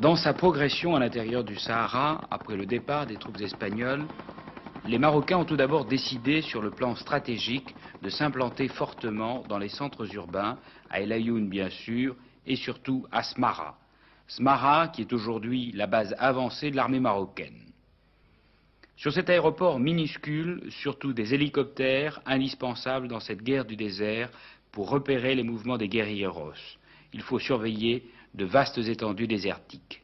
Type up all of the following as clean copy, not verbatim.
Dans sa progression à l'intérieur du Sahara, après le départ des troupes espagnoles, les Marocains ont tout d'abord décidé, sur le plan stratégique, de s'implanter fortement dans les centres urbains, à El Ayoun bien sûr, et surtout à Smara. Smara, qui est aujourd'hui la base avancée de l'armée marocaine. Sur cet aéroport minuscule, surtout des hélicoptères indispensables dans cette guerre du désert pour repérer les mouvements des guérilleros. Il faut surveiller de vastes étendues désertiques.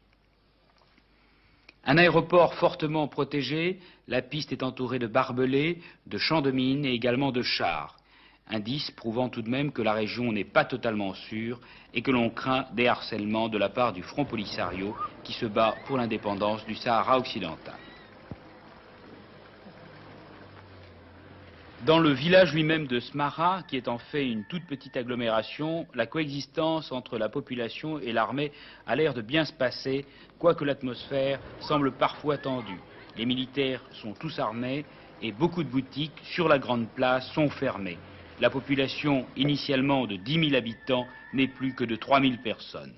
Un aéroport fortement protégé, la piste est entourée de barbelés, de champs de mines et également de chars. Indice prouvant tout de même que la région n'est pas totalement sûre et que l'on craint des harcèlements de la part du Front Polisario qui se bat pour l'indépendance du Sahara occidental. Dans le village lui-même de Smara, qui est en fait une toute petite agglomération, la coexistence entre la population et l'armée a l'air de bien se passer, quoique l'atmosphère semble parfois tendue. Les militaires sont tous armés et beaucoup de boutiques sur la grande place sont fermées. La population, initialement de 10 000 habitants, n'est plus que de 3 000 personnes.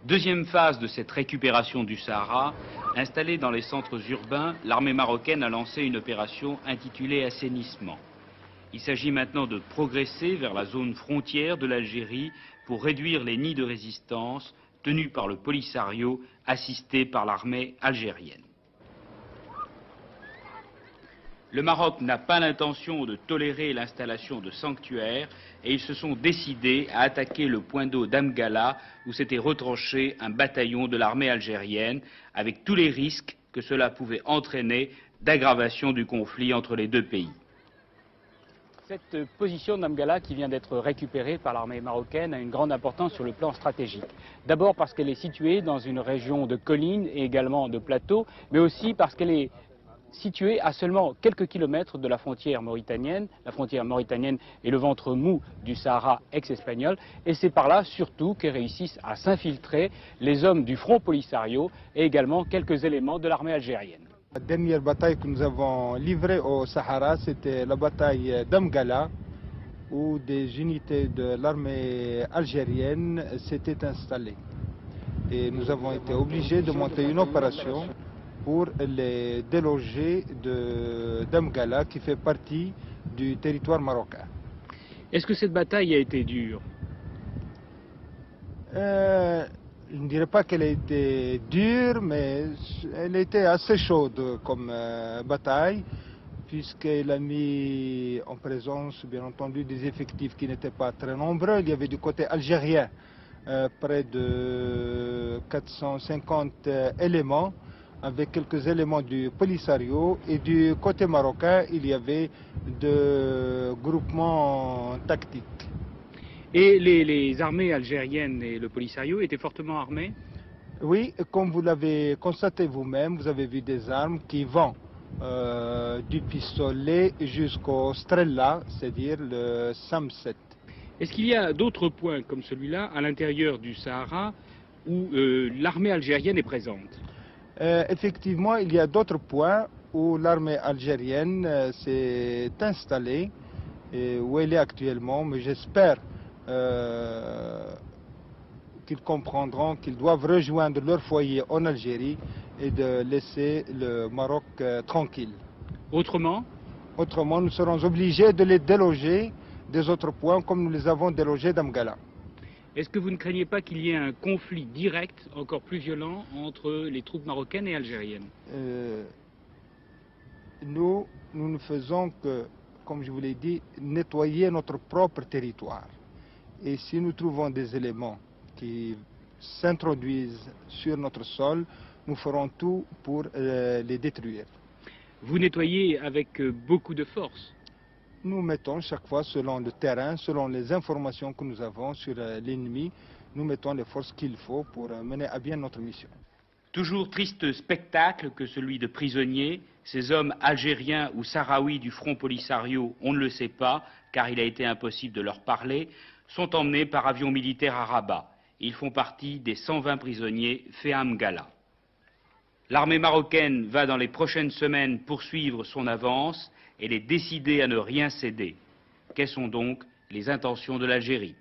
Deuxième phase de cette récupération du Sahara, installée dans les centres urbains, l'armée marocaine a lancé une opération intitulée Assainissement. Il s'agit maintenant de progresser vers la zone frontière de l'Algérie pour réduire les nids de résistance tenus par le Polisario, assisté par l'armée algérienne. Le Maroc n'a pas l'intention de tolérer l'installation de sanctuaires et ils se sont décidés à attaquer le point d'eau d'Amgala où s'était retranché un bataillon de l'armée algérienne avec tous les risques que cela pouvait entraîner d'aggravation du conflit entre les deux pays. Cette position d'Amgala qui vient d'être récupérée par l'armée marocaine a une grande importance sur le plan stratégique. D'abord parce qu'elle est située dans une région de collines et également de plateaux, mais aussi parce qu'elle est située à seulement quelques kilomètres de la frontière mauritanienne. La frontière mauritanienne est le ventre mou du Sahara ex-espagnol et c'est par là surtout que réussissent à s'infiltrer les hommes du Front Polisario et également quelques éléments de l'armée algérienne. La dernière bataille que nous avons livrée au Sahara, c'était la bataille d'Amgala, où des unités de l'armée algérienne s'étaient installées. Et nous avons été obligés de monter une opération pour les déloger d'Amgala, qui fait partie du territoire marocain. Est-ce que cette bataille a été dure? Je ne dirais pas qu'elle a été dure, mais elle était assez chaude comme bataille, puisqu'elle a mis en présence, bien entendu, des effectifs qui n'étaient pas très nombreux. Il y avait du côté algérien près de 450 éléments, avec quelques éléments du Polisario, et du côté marocain, il y avait de groupements tactiques. Et les armées algériennes et le Polisario étaient fortement armés? Oui, comme vous l'avez constaté vous-même, vous avez vu des armes qui vont du pistolet jusqu'au Strella, c'est-à-dire le SAM-7. Est-ce qu'il y a d'autres points comme celui-là à l'intérieur du Sahara où l'armée algérienne est présente? Effectivement, il y a d'autres points où l'armée algérienne s'est installée et où elle est actuellement, mais j'espère qu'ils comprendront qu'ils doivent rejoindre leur foyer en Algérie et de laisser le Maroc tranquille. Autrement? Autrement, nous serons obligés de les déloger des autres points comme nous les avons délogés d'Amgala. Est-ce que vous ne craignez pas qu'il y ait un conflit direct, encore plus violent, entre les troupes marocaines et algériennes? Nous ne faisons que, comme je vous l'ai dit, nettoyer notre propre territoire. Et si nous trouvons des éléments qui s'introduisent sur notre sol, nous ferons tout pour les détruire. Vous nettoyez avec beaucoup de force? Nous mettons chaque fois, selon le terrain, selon les informations que nous avons sur l'ennemi, nous mettons les forces qu'il faut pour mener à bien notre mission. Toujours triste spectacle que celui de prisonniers, ces hommes algériens ou sahraouis du Front Polisario, on ne le sait pas, car il a été impossible de leur parler, sont emmenés par avion militaire à Rabat. Ils font partie des 120 prisonniers faits à Amgala. L'armée marocaine va dans les prochaines semaines poursuivre son avance. Elle est décidée à ne rien céder. Quelles sont donc les intentions de l'Algérie ?